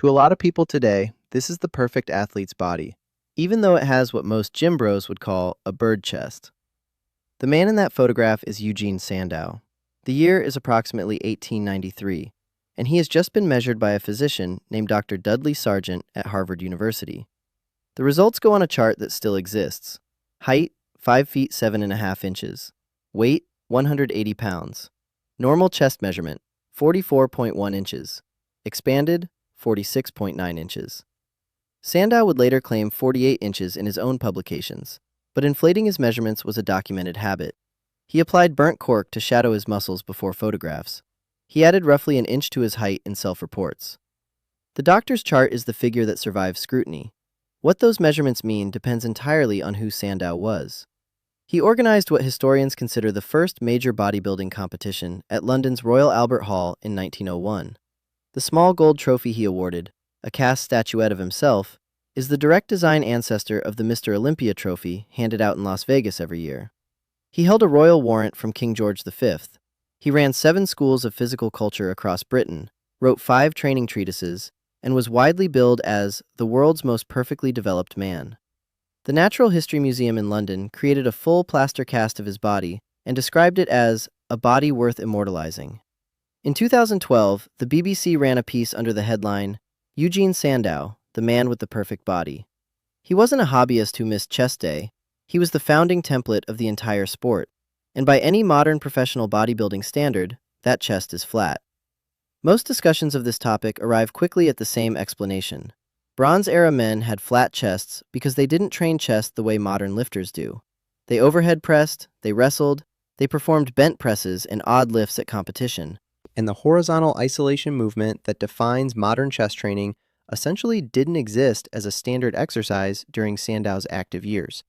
To a lot of people today, this is the perfect athlete's body, even though it has what most gym bros would call a bird chest. The man in that photograph is Eugen Sandow. The year is approximately 1893, and he has just been measured by a physician named Dr. Dudley Sargent at Harvard University. The results go on a chart that still exists. Height, 5 feet 7.5 inches. Weight, 180 pounds. Normal chest measurement, 44.1 inches. Expanded, 46.9 inches. Sandow would later claim 48 inches in his own publications, but inflating his measurements was a documented habit. He applied burnt cork to shadow his muscles before photographs. He added roughly an inch to his height in self-reports. The doctor's chart is the figure that survives scrutiny. What those measurements mean depends entirely on who Sandow was. He organized what historians consider the first major bodybuilding competition at London's Royal Albert Hall in 1901. The small gold trophy he awarded, a cast statuette of himself, is the direct design ancestor of the Mr. Olympia trophy handed out in Las Vegas every year. He held a royal warrant from King George V. He ran 7 schools of physical culture across Britain, wrote 5 training treatises, and was widely billed as the world's most perfectly developed man. The Natural History Museum in London created a full plaster cast of his body and described it as a body worth immortalising. In 2012, the BBC ran a piece under the headline, Eugen Sandow, the man with the perfect body. He wasn't a hobbyist who missed chest day. He was the founding template of the entire sport, and by any modern professional bodybuilding standard, that chest is flat. Most discussions of this topic arrive quickly at the same explanation. Bronze-era men had flat chests because they didn't train chest the way modern lifters do. They overhead pressed, they wrestled, they performed bent presses and odd lifts at competition. And the horizontal isolation movement that defines modern chest training essentially didn't exist as a standard exercise during Sandow's active years.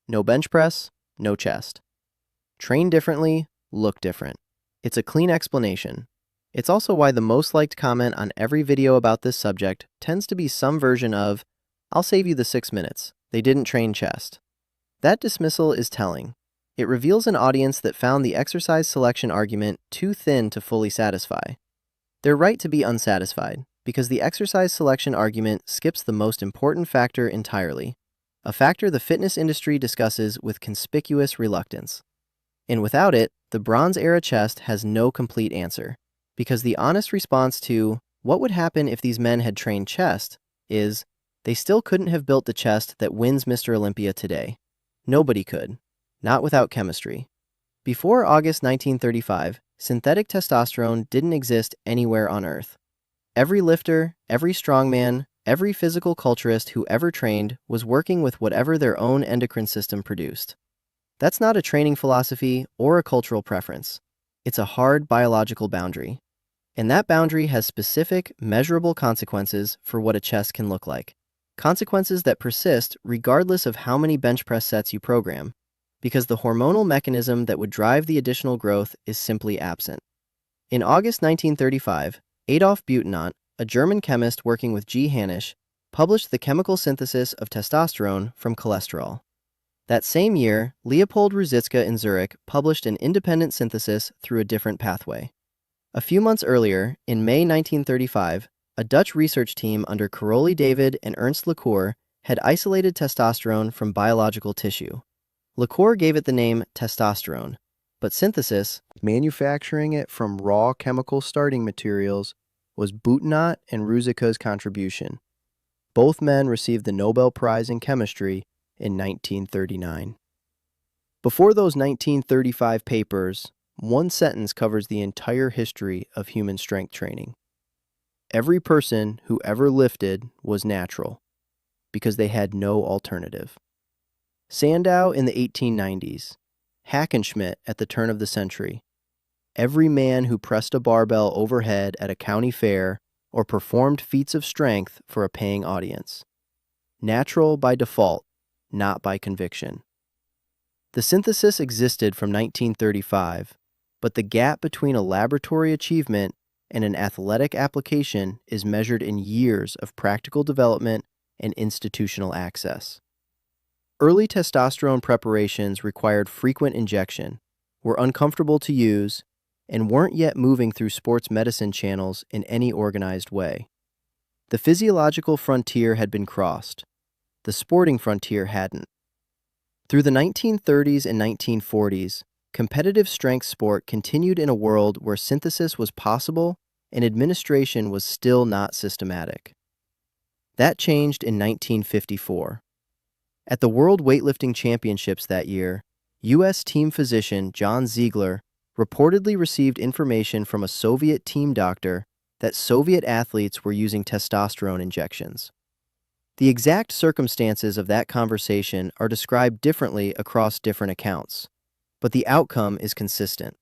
No bench press, no chest. Train differently, look different. It's a clean explanation. It's also why the most liked comment on every video about this subject tends to be some version of, "I'll save you the 6 minutes. They didn't train chest." That dismissal is telling. It reveals an audience that found the exercise selection argument too thin to fully satisfy. They're right to be unsatisfied, because the exercise selection argument skips the most important factor entirely, a factor the fitness industry discusses with conspicuous reluctance. And without it, the Bronze-era chest has no complete answer, because the honest response to what would happen if these men had trained chest is, they still couldn't have built the chest that wins Mr. Olympia today. Nobody could. Not without chemistry. Before August 1935, synthetic testosterone didn't exist anywhere on Earth. Every lifter, every strongman, every physical culturist who ever trained was working with whatever their own endocrine system produced. That's not a training philosophy or a cultural preference. It's a hard biological boundary. And that boundary has specific, measurable consequences for what a chest can look like. Consequences that persist regardless of how many bench press sets you program, because the hormonal mechanism that would drive the additional growth is simply absent. In August 1935, Adolf Butenandt, a German chemist working with G. Hanisch, published the chemical synthesis of testosterone from cholesterol. That same year, Leopold Ruzicka in Zurich published an independent synthesis through a different pathway. A few months earlier, in May 1935, a Dutch research team under Caroli David and Ernst Lacour had isolated testosterone from biological tissue. Lacour gave it the name testosterone, but synthesis, manufacturing it from raw chemical starting materials, was Butenandt and Ruzicka's contribution. Both men received the Nobel Prize in Chemistry in 1939. Before those 1935 papers, one sentence covers the entire history of human strength training. Every person who ever lifted was natural, because they had no alternative. Sandow in the 1890s, Hackenschmidt at the turn of the century. Every man who pressed a barbell overhead at a county fair or performed feats of strength for a paying audience. Natural by default, not by conviction. The synthesis existed from 1935, but the gap between a laboratory achievement and an athletic application is measured in years of practical development and institutional access. Early testosterone preparations required frequent injection, were uncomfortable to use, and weren't yet moving through sports medicine channels in any organized way. The physiological frontier had been crossed. The sporting frontier hadn't. Through the 1930s and 1940s, competitive strength sport continued in a world where synthesis was possible and administration was still not systematic. That changed in 1954. At the World Weightlifting Championships that year, U.S. team physician John Ziegler reportedly received information from a Soviet team doctor that Soviet athletes were using testosterone injections. The exact circumstances of that conversation are described differently across different accounts, but the outcome is consistent.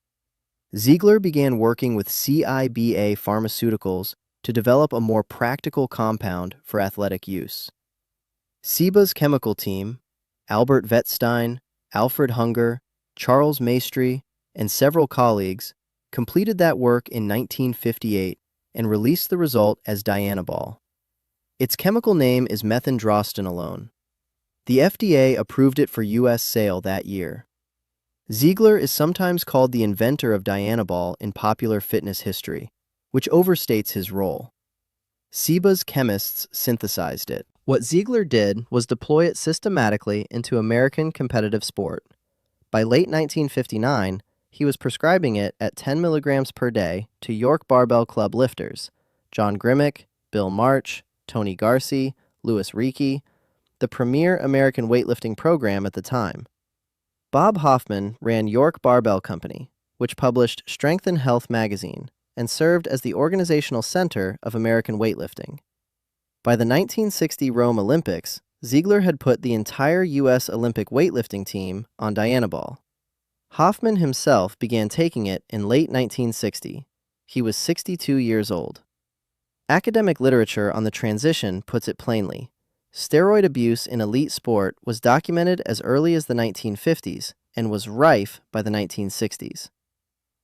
Ziegler began working with CIBA Pharmaceuticals to develop a more practical compound for athletic use. CIBA's chemical team, Albert Wettstein, Alfred Hunger, Charles Maestri, and several colleagues, completed that work in 1958 and released the result as Dianabol. Its chemical name is methandrostenolone. The FDA approved it for U.S. sale that year. Ziegler is sometimes called the inventor of Dianabol in popular fitness history, which overstates his role. CIBA's chemists synthesized it. What Ziegler did was deploy it systematically into American competitive sport. By late 1959, he was prescribing it at 10 milligrams per day to York Barbell Club lifters, John Grimmick, Bill March, Tony Garci, Louis Reiki, the premier American weightlifting program at the time. Bob Hoffman ran York Barbell Company, which published Strength and Health magazine and served as the organizational center of American weightlifting. By the 1960 Rome Olympics, Ziegler had put the entire U.S. Olympic weightlifting team on Dianabol. Hoffman himself began taking it in late 1960. He was 62 years old. Academic literature on the transition puts it plainly. Steroid abuse in elite sport was documented as early as the 1950s and was rife by the 1960s.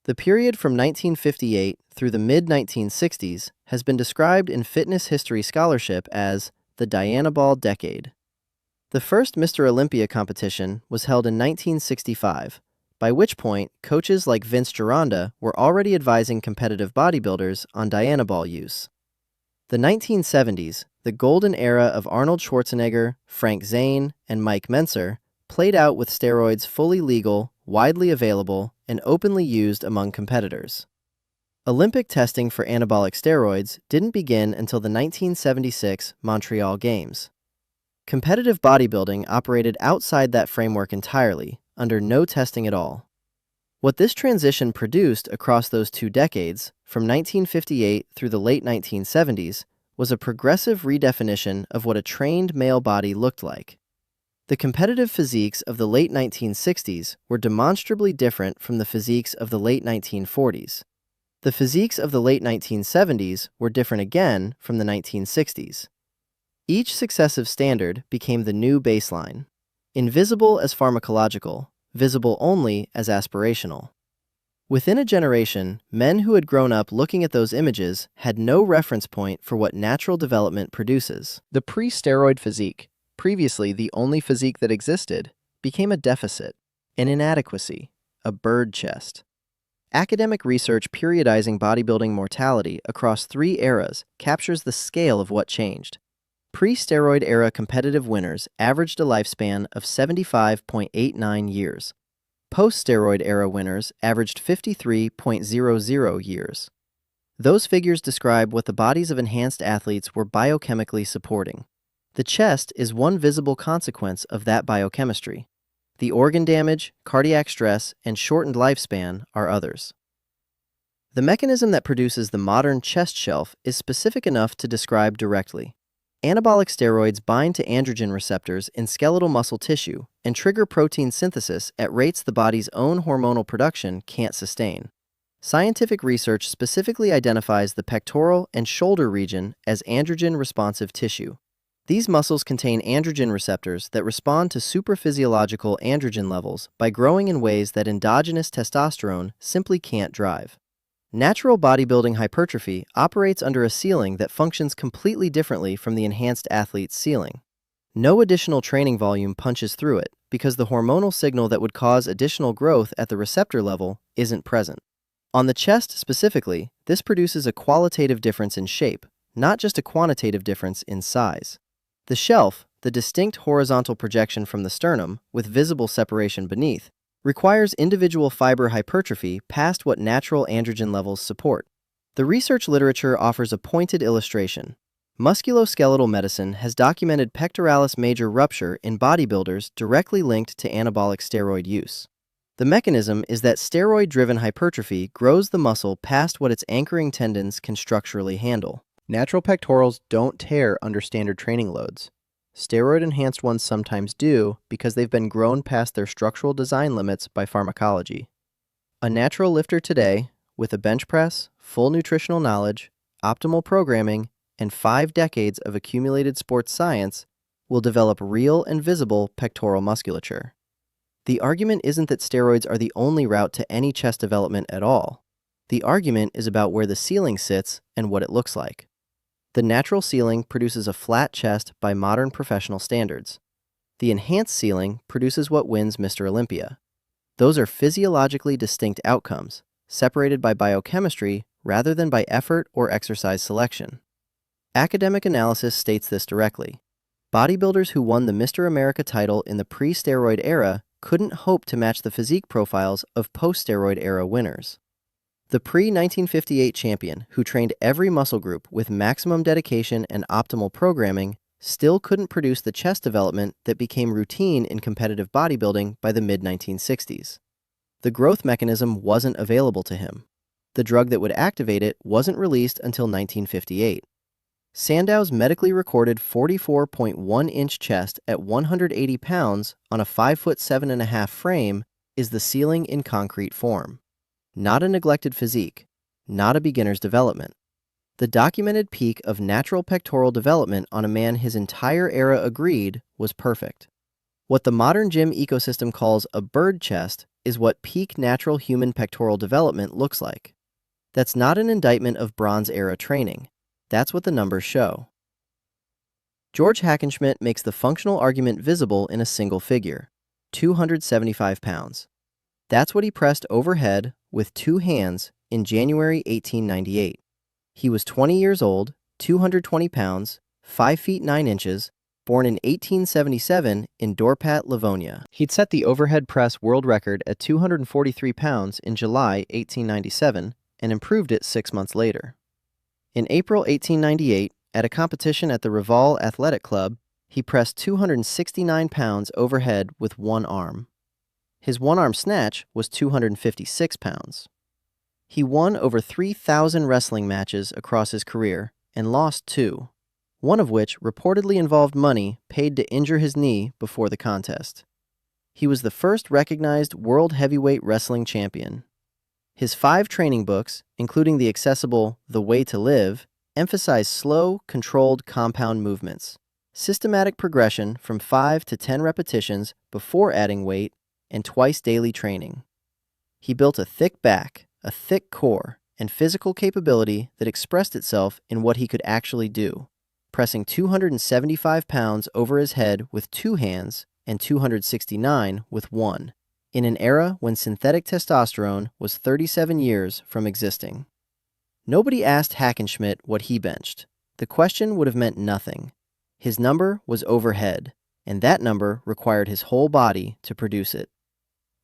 The period from 1958 through the mid-1960s has been described in fitness history scholarship as the Dianabol decade. The first Mr. Olympia competition was held in 1965, by which point coaches like Vince Gironda were already advising competitive bodybuilders on Dianabol use. The 1970s, the golden era of Arnold Schwarzenegger, Frank Zane, and Mike Mentzer, played out with steroids fully legal, widely available, and openly used among competitors. Olympic testing for anabolic steroids didn't begin until the 1976 Montreal Games. Competitive bodybuilding operated outside that framework entirely, under no testing at all. What this transition produced across those 2 decades, from 1958 through the late 1970s, was a progressive redefinition of what a trained male body looked like. The competitive physiques of the late 1960s were demonstrably different from the physiques of the late 1940s. The physiques of the late 1970s were different again from the 1960s. Each successive standard became the new baseline. Invisible as pharmacological, visible only as aspirational. Within a generation, men who had grown up looking at those images had no reference point for what natural development produces. The pre-steroid physique, previously the only physique that existed, became a deficit, an inadequacy, a bird chest. Academic research periodizing bodybuilding mortality across 3 eras captures the scale of what changed. Pre-steroid era competitive winners averaged a lifespan of 75.89 years. Post-steroid era winners averaged 53.00 years. Those figures describe what the bodies of enhanced athletes were biochemically supporting. The chest is one visible consequence of that biochemistry. The organ damage, cardiac stress, and shortened lifespan are others. The mechanism that produces the modern chest shelf is specific enough to describe directly. Anabolic steroids bind to androgen receptors in skeletal muscle tissue and trigger protein synthesis at rates the body's own hormonal production can't sustain. Scientific research specifically identifies the pectoral and shoulder region as androgen-responsive tissue. These muscles contain androgen receptors that respond to supraphysiological androgen levels by growing in ways that endogenous testosterone simply can't drive. Natural bodybuilding hypertrophy operates under a ceiling that functions completely differently from the enhanced athlete's ceiling. No additional training volume punches through it because the hormonal signal that would cause additional growth at the receptor level isn't present. On the chest specifically, this produces a qualitative difference in shape, not just a quantitative difference in size. The shelf, the distinct horizontal projection from the sternum with visible separation beneath, requires individual fiber hypertrophy past what natural androgen levels support. The research literature offers a pointed illustration. Musculoskeletal medicine has documented pectoralis major rupture in bodybuilders directly linked to anabolic steroid use. The mechanism is that steroid-driven hypertrophy grows the muscle past what its anchoring tendons can structurally handle. Natural pectorals don't tear under standard training loads. Steroid-enhanced ones sometimes do because they've been grown past their structural design limits by pharmacology. A natural lifter today, with a bench press, full nutritional knowledge, optimal programming, and 5 decades of accumulated sports science, will develop real and visible pectoral musculature. The argument isn't that steroids are the only route to any chest development at all. The argument is about where the ceiling sits and what it looks like. The natural ceiling produces a flat chest by modern professional standards. The enhanced ceiling produces what wins Mr. Olympia. Those are physiologically distinct outcomes, separated by biochemistry rather than by effort or exercise selection. Academic analysis states this directly. Bodybuilders who won the Mr. America title in the pre-steroid era couldn't hope to match the physique profiles of post-steroid era winners. The pre-1958 champion, who trained every muscle group with maximum dedication and optimal programming, still couldn't produce the chest development that became routine in competitive bodybuilding by the mid-1960s. The growth mechanism wasn't available to him. The drug that would activate it wasn't released until 1958. Sandow's medically recorded 44.1-inch chest at 180 pounds on a 5'7.5" frame is the ceiling in concrete form. Not a neglected physique, not a beginner's development. The documented peak of natural pectoral development on a man his entire era agreed was perfect. What the modern gym ecosystem calls a bird chest is what peak natural human pectoral development looks like. That's not an indictment of Bronze-era training. That's what the numbers show. George Hackenschmidt makes the functional argument visible in a single figure, 275 pounds. That's what he pressed overhead with 2 hands in January 1898. He was 20 years old, 220 pounds, 5 feet 9 inches, born in 1877 in Dorpat, Livonia. He'd set the overhead press world record at 243 pounds in July 1897 and improved it 6 months later. In April 1898, at a competition at the Reval Athletic Club, he pressed 269 pounds overhead with one arm. His one-arm snatch was 256 pounds. He won over 3,000 wrestling matches across his career and lost 2, one of which reportedly involved money paid to injure his knee before the contest. He was the first recognized world heavyweight wrestling champion. His 5 training books, including the accessible The Way to Live, emphasize slow, controlled compound movements, systematic progression from 5 to 10 repetitions before adding weight, and twice daily training. He built a thick back, a thick core, and physical capability that expressed itself in what he could actually do, pressing 275 pounds over his head with 2 hands and 269 with 1, in an era when synthetic testosterone was 37 years from existing. Nobody asked Hackenschmidt what he benched. The question would have meant nothing. His number was overhead, and that number required his whole body to produce it.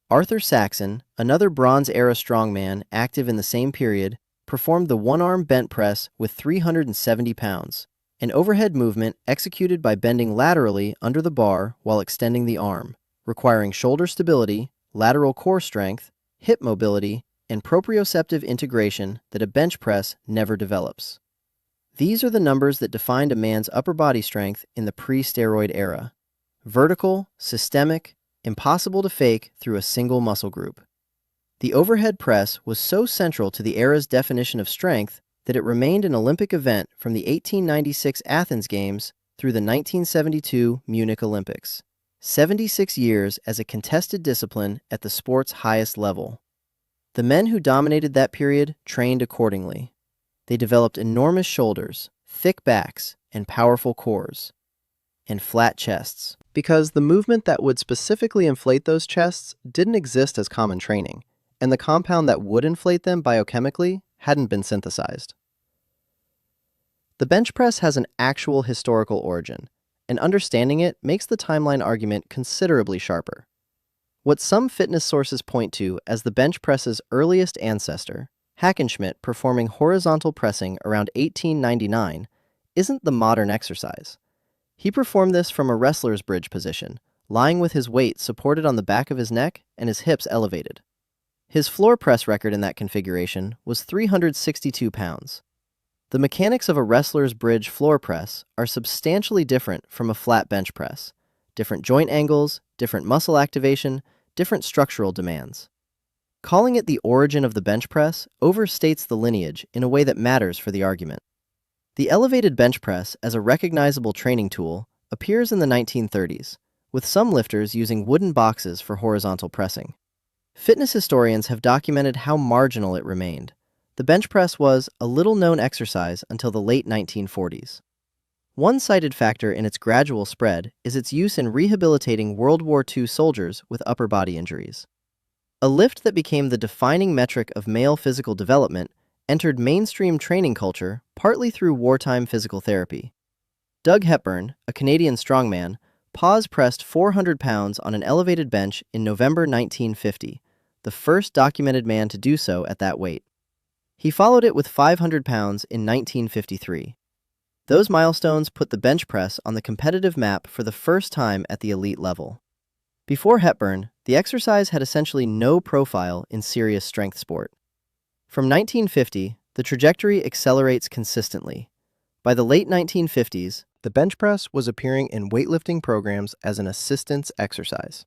Arthur Saxon, another Bronze-era strongman active in the same period, performed the one-arm bent press with 370 pounds, an overhead movement executed by bending laterally under the bar while extending the arm, requiring shoulder stability, lateral core strength, hip mobility, and proprioceptive integration that a bench press never develops. These are the numbers that defined a man's upper body strength in the pre-steroid era. Vertical, systemic, impossible to fake through a single muscle group. The overhead press was so central to the era's definition of strength that it remained an Olympic event from the 1896 Athens Games through the 1972 Munich Olympics. 76 years as a contested discipline at the sport's highest level. The men who dominated that period trained accordingly. They developed enormous shoulders, thick backs, and powerful cores, and flat chests. Because the movement that would specifically inflate those chests didn't exist as common training, and the compound that would inflate them biochemically hadn't been synthesized. The bench press has an actual historical origin, and understanding it makes the timeline argument considerably sharper. What some fitness sources point to as the bench press's earliest ancestor, Hackenschmidt performing horizontal pressing around 1899, isn't the modern exercise. He performed this from a wrestler's bridge position, lying with his weight supported on the back of his neck and his hips elevated. His floor press record in that configuration was 362 pounds. The mechanics of a wrestler's bridge floor press are substantially different from a flat bench press. Different joint angles, different muscle activation, different structural demands. Calling it the origin of the bench press overstates the lineage in a way that matters for the argument. The elevated bench press as a recognizable training tool appears in the 1930s, with some lifters using wooden boxes for horizontal pressing. Fitness historians have documented how marginal it remained. The bench press was a little-known exercise until the late 1940s. One cited factor in its gradual spread is its use in rehabilitating World War II soldiers with upper body injuries. A lift that became the defining metric of male physical development entered mainstream training culture partly through wartime physical therapy. Doug Hepburn, a Canadian strongman, pause-pressed 400 pounds on an elevated bench in November 1950, the first documented man to do so at that weight. He followed it with 500 pounds in 1953. Those milestones put the bench press on the competitive map for the first time at the elite level. Before Hepburn, the exercise had essentially no profile in serious strength sport. From 1950, the trajectory accelerates consistently. By the late 1950s, the bench press was appearing in weightlifting programs as an assistance exercise.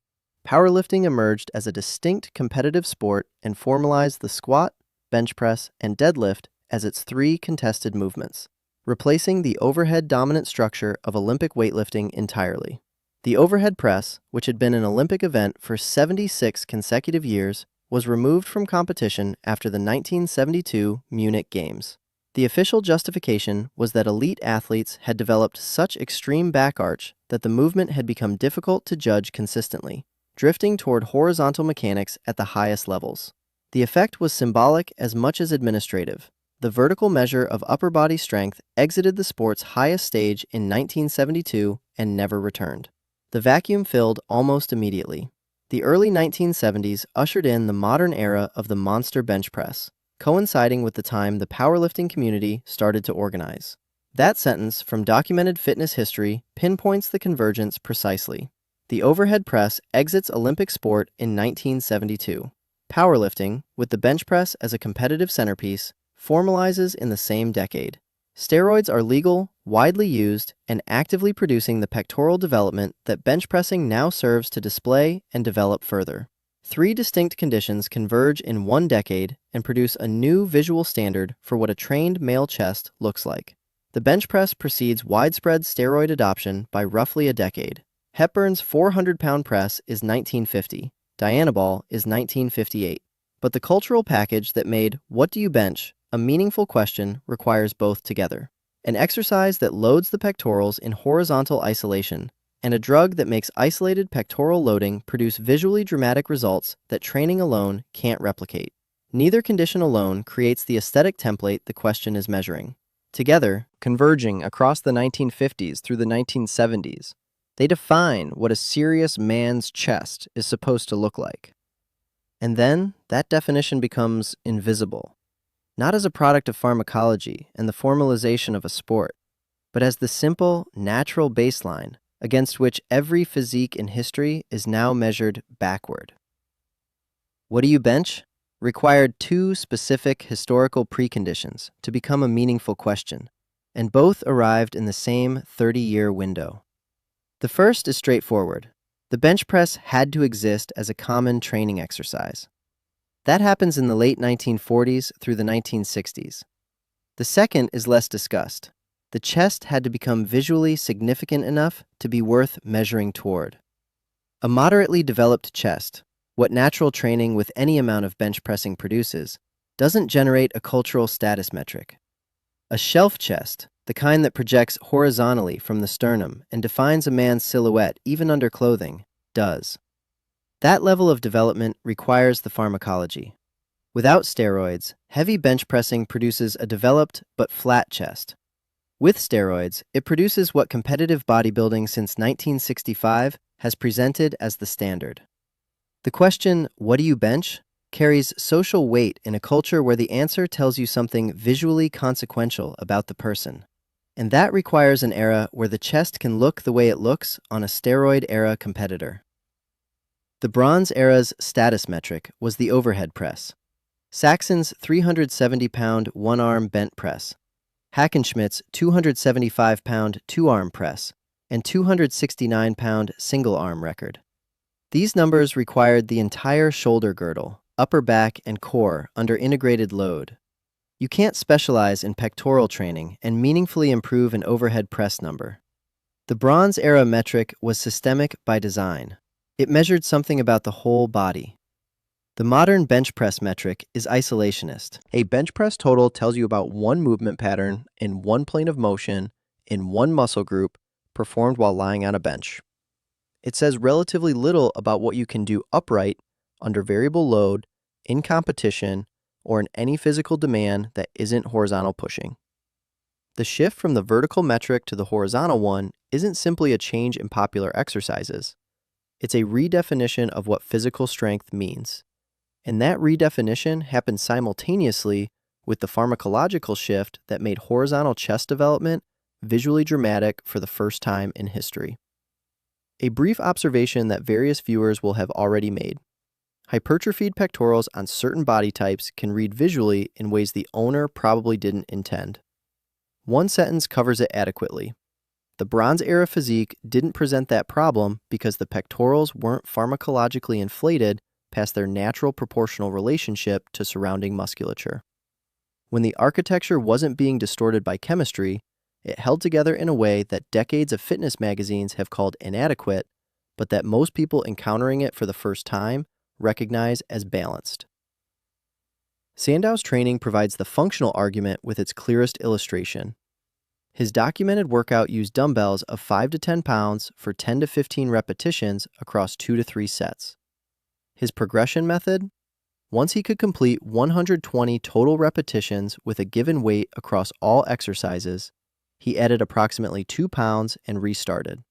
Powerlifting emerged as a distinct competitive sport and formalized the squat, bench press, and deadlift as its three contested movements, replacing the overhead dominant structure of Olympic weightlifting entirely. The overhead press, which had been an Olympic event for 76 consecutive years, was removed from competition after the 1972 Munich Games. The official justification was that elite athletes had developed such extreme back arch that the movement had become difficult to judge consistently, drifting toward horizontal mechanics at the highest levels. The effect was symbolic as much as administrative. The vertical measure of upper body strength exited the sport's highest stage in 1972 and never returned. The vacuum filled almost immediately. The early 1970s ushered in the modern era of the monster bench press, coinciding with the time the powerlifting community started to organize. That sentence from documented fitness history pinpoints the convergence precisely. The overhead press exits Olympic sport in 1972. Powerlifting, with the bench press as a competitive centerpiece, formalizes in the same decade. Steroids are legal, widely used, and actively producing the pectoral development that bench pressing now serves to display and develop further. Three distinct conditions converge in one decade and produce a new visual standard for what a trained male chest looks like. The bench press precedes widespread steroid adoption by roughly a decade. Hepburn's 400-pound press is 1950. Dianabol is 1958. But the cultural package that made "What do you bench?" a meaningful question requires both together. An exercise that loads the pectorals in horizontal isolation, and a drug that makes isolated pectoral loading produce visually dramatic results that training alone can't replicate. Neither condition alone creates the aesthetic template the question is measuring. Together, converging across the 1950s through the 1970s, they define what a serious man's chest is supposed to look like. And then, that definition becomes invisible, not as a product of pharmacology and the formalization of a sport, but as the simple, natural baseline against which every physique in history is now measured backward. What do you bench? Required two specific historical preconditions to become a meaningful question, and both arrived in the same 30-year window. The first is straightforward. The bench press had to exist as a common training exercise. That happens in the late 1940s through the 1960s. The second is less discussed. The chest had to become visually significant enough to be worth measuring toward. A moderately developed chest, what natural training with any amount of bench pressing produces, doesn't generate a cultural status metric. A shelf chest, the kind that projects horizontally from the sternum and defines a man's silhouette even under clothing, does. That level of development requires the pharmacology. Without steroids, heavy bench pressing produces a developed but flat chest. With steroids, it produces what competitive bodybuilding since 1965 has presented as the standard. The question, "What do you bench?" carries social weight in a culture where the answer tells you something visually consequential about the person. And that requires an era where the chest can look the way it looks on a steroid-era competitor. The Bronze Era's status metric was the overhead press. Saxon's 370-pound one-arm bent press, Hackenschmidt's 275-pound two-arm press, and 269-pound single-arm record. These numbers required the entire shoulder girdle, upper back, and core under integrated load. You can't specialize in pectoral training and meaningfully improve an overhead press number. The Bronze Era metric was systemic by design. It measured something about the whole body. The modern bench press metric is isolationist. A bench press total tells you about one movement pattern in one plane of motion in one muscle group performed while lying on a bench. It says relatively little about what you can do upright, under variable load, in competition, or in any physical demand that isn't horizontal pushing. The shift from the vertical metric to the horizontal one isn't simply a change in popular exercises. It's a redefinition of what physical strength means. And that redefinition happened simultaneously with the pharmacological shift that made horizontal chest development visually dramatic for the first time in history. A brief observation that various viewers will have already made. Hypertrophied pectorals on certain body types can read visually in ways the owner probably didn't intend. One sentence covers it adequately. The Bronze Era physique didn't present that problem because the pectorals weren't pharmacologically inflated past their natural proportional relationship to surrounding musculature. When the architecture wasn't being distorted by chemistry, it held together in a way that decades of fitness magazines have called inadequate, but that most people encountering it for the first time recognize as balanced. Sandow's training provides the functional argument with its clearest illustration. His documented workout used dumbbells of 5 to 10 pounds for 10 to 15 repetitions across 2 to 3 sets. His progression method? Once he could complete 120 total repetitions with a given weight across all exercises, he added approximately 2 pounds and restarted.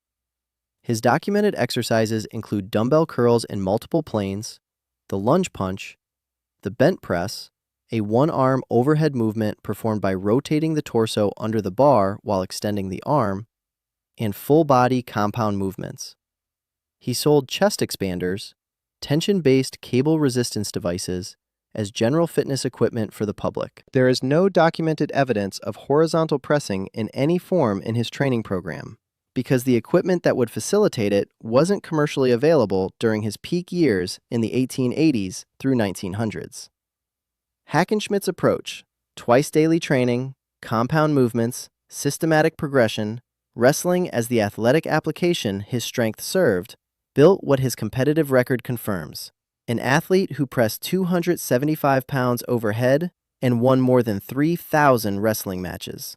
His documented exercises include dumbbell curls in multiple planes, the lunge punch, the bent press, a one-arm overhead movement performed by rotating the torso under the bar while extending the arm, and full-body compound movements. He sold chest expanders, tension-based cable resistance devices, as general fitness equipment for the public. There is no documented evidence of horizontal pressing in any form in his training program, because the equipment that would facilitate it wasn't commercially available during his peak years in the 1880s through 1900s. Hackenschmidt's approach, twice daily training, compound movements, systematic progression, wrestling as the athletic application his strength served, built what his competitive record confirms: an athlete who pressed 275 pounds overhead and won more than 3,000 wrestling matches.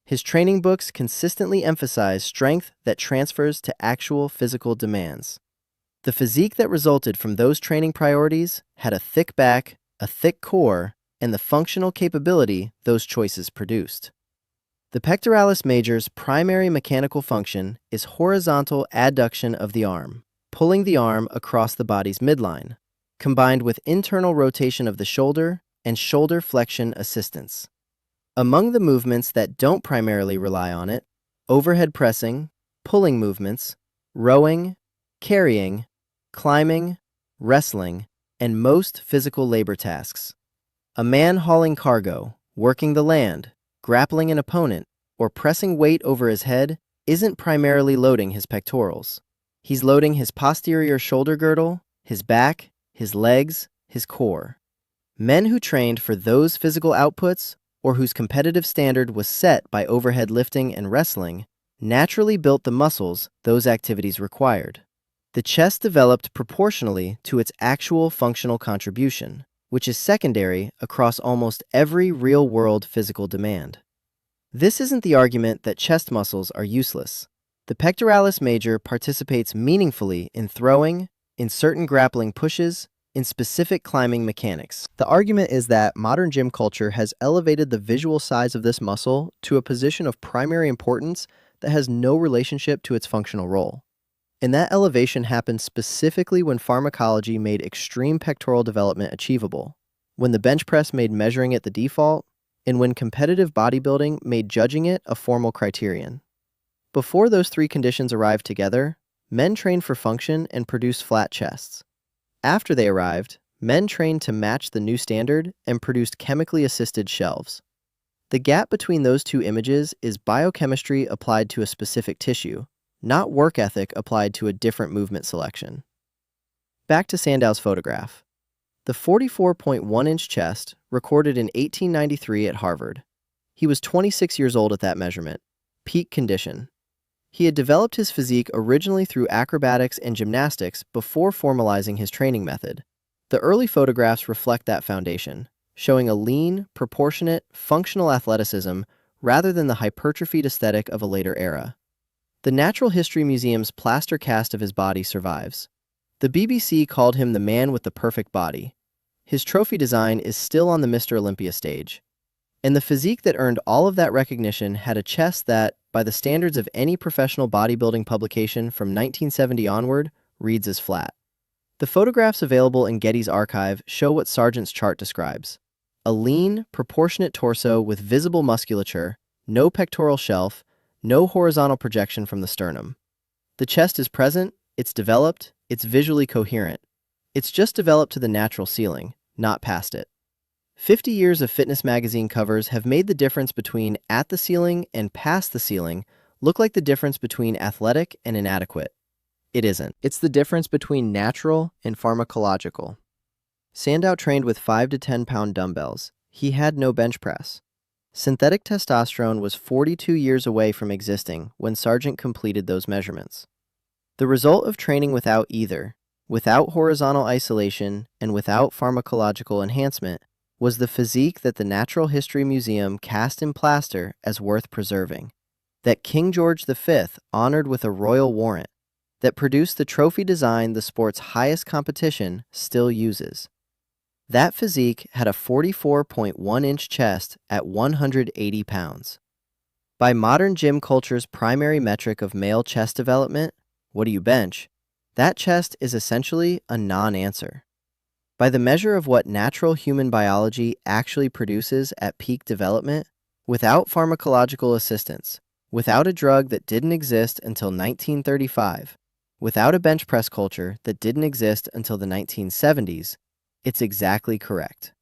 His training books consistently emphasize strength that transfers to actual physical demands. The physique that resulted from those training priorities had a thick back, a thick core, and the functional capability those choices produced. The pectoralis major's primary mechanical function is horizontal adduction of the arm, pulling the arm across the body's midline, combined with internal rotation of the shoulder and shoulder flexion assistance. Among the movements that don't primarily rely on it, overhead pressing, pulling movements, rowing, carrying, climbing, wrestling, and most physical labor tasks. A man hauling cargo, working the land, grappling an opponent, or pressing weight over his head isn't primarily loading his pectorals. He's loading his posterior shoulder girdle, his back, his legs, his core. Men who trained for those physical outputs, or whose competitive standard was set by overhead lifting and wrestling, naturally built the muscles those activities required. The chest developed proportionally to its actual functional contribution, which is secondary across almost every real-world physical demand. This isn't the argument that chest muscles are useless. The pectoralis major participates meaningfully in throwing, in certain grappling pushes, in specific climbing mechanics. The argument is that modern gym culture has elevated the visual size of this muscle to a position of primary importance that has no relationship to its functional role. And that elevation happened specifically when pharmacology made extreme pectoral development achievable, when the bench press made measuring it the default, and when competitive bodybuilding made judging it a formal criterion. Before those three conditions arrived together, men trained for function and produced flat chests. After they arrived, men trained to match the new standard and produced chemically assisted shelves. The gap between those two images is biochemistry applied to a specific tissue, not work ethic applied to a different movement selection. Back to Sandow's photograph. The 44.1-inch chest, recorded in 1893 at Harvard. He was 26 years old at that measurement, peak condition. He had developed his physique originally through acrobatics and gymnastics before formalizing his training method. The early photographs reflect that foundation, showing a lean, proportionate, functional athleticism rather than the hypertrophied aesthetic of a later era. The Natural History Museum's plaster cast of his body survives. The BBC called him the man with the perfect body. His trophy design is still on the Mr. Olympia stage. And the physique that earned all of that recognition had a chest that, by the standards of any professional bodybuilding publication from 1970 onward, reads as flat. The photographs available in Getty's archive show what Sargent's chart describes: a lean, proportionate torso with visible musculature, no pectoral shelf, no horizontal projection from the sternum. The chest is present, it's developed, it's visually coherent. It's just developed to the natural ceiling, not past it. 50 years of fitness magazine covers have made the difference between at the ceiling and past the ceiling look like the difference between athletic and inadequate. It isn't. It's the difference between natural and pharmacological. Sandow trained with 5 to 10 pound dumbbells. He had no bench press. Synthetic testosterone was 42 years away from existing when Sargent completed those measurements. The result of training without either, without horizontal isolation and without pharmacological enhancement, was the physique that the Natural History Museum cast in plaster as worth preserving, that King George V honored with a royal warrant, that produced the trophy design the sport's highest competition still uses. That physique had a 44.1-inch chest at 180 pounds. By modern gym culture's primary metric of male chest development, what do you bench? That chest is essentially a non-answer. By the measure of what natural human biology actually produces at peak development, without pharmacological assistance, without a drug that didn't exist until 1935, without a bench press culture that didn't exist until the 1970s, it's exactly correct.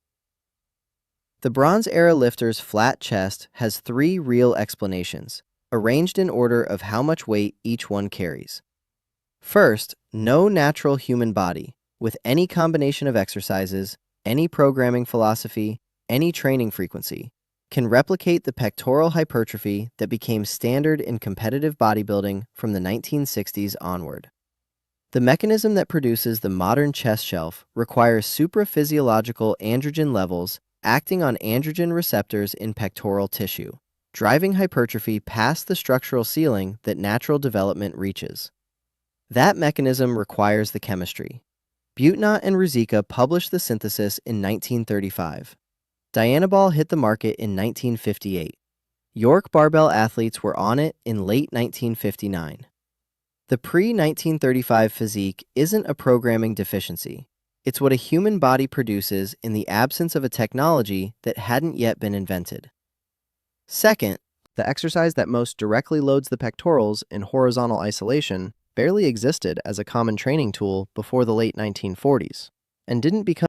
The Bronze Era lifter's flat chest has 3 real explanations, arranged in order of how much weight each one carries. First, no natural human body, with any combination of exercises, any programming philosophy, any training frequency, can replicate the pectoral hypertrophy that became standard in competitive bodybuilding from the 1960s onward. The mechanism that produces the modern chest shelf requires supraphysiological androgen levels acting on androgen receptors in pectoral tissue, driving hypertrophy past the structural ceiling that natural development reaches. That mechanism requires the chemistry. Butenat and Ruzicka published the synthesis in 1935. Dianabol hit the market in 1958. York barbell athletes were on it in late 1959. The pre-1935 physique isn't a programming deficiency. It's what a human body produces in the absence of a technology that hadn't yet been invented. Second, the exercise that most directly loads the pectorals in horizontal isolation barely existed as a common training tool before the late 1940s, and didn't become